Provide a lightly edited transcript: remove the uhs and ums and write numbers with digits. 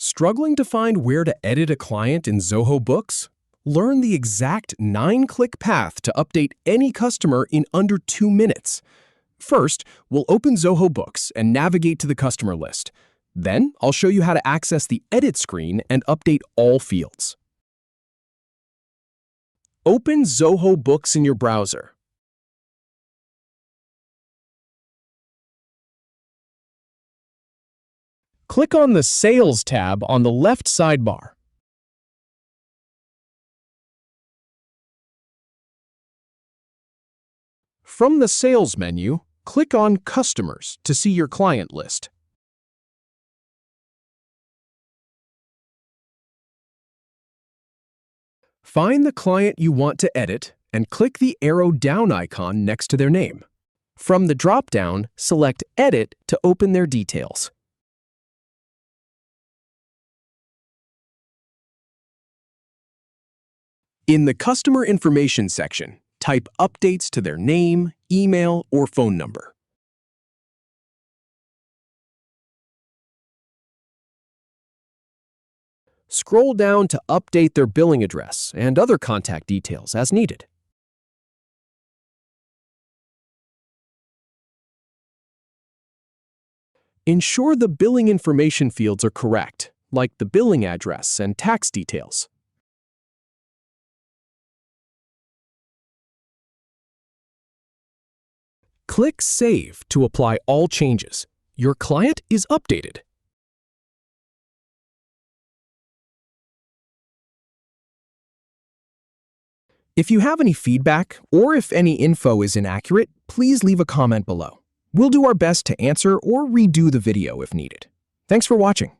Struggling to find where to edit a client in Zoho Books? Learn the exact 9-click path to update any customer in under 2 minutes. First, we'll open Zoho Books and navigate to the customer list. Then, I'll show you how to access the Edit screen and update all fields. Open Zoho Books in your browser. Click on the Sales tab on the left sidebar. From the Sales menu, click on Customers to see your client list. Find the client you want to edit and click the arrow down icon next to their name. From the drop-down, select Edit to open their details. In the Customer Information section, type updates to their name, email, or phone number. Scroll down to update their billing address and other contact details as needed. Ensure the billing information fields are correct, like the billing address and tax details. Click Save to apply all changes. Your client is updated. If you have any feedback or if any info is inaccurate, please leave a comment below. We'll do our best to answer or redo the video if needed. Thanks for watching.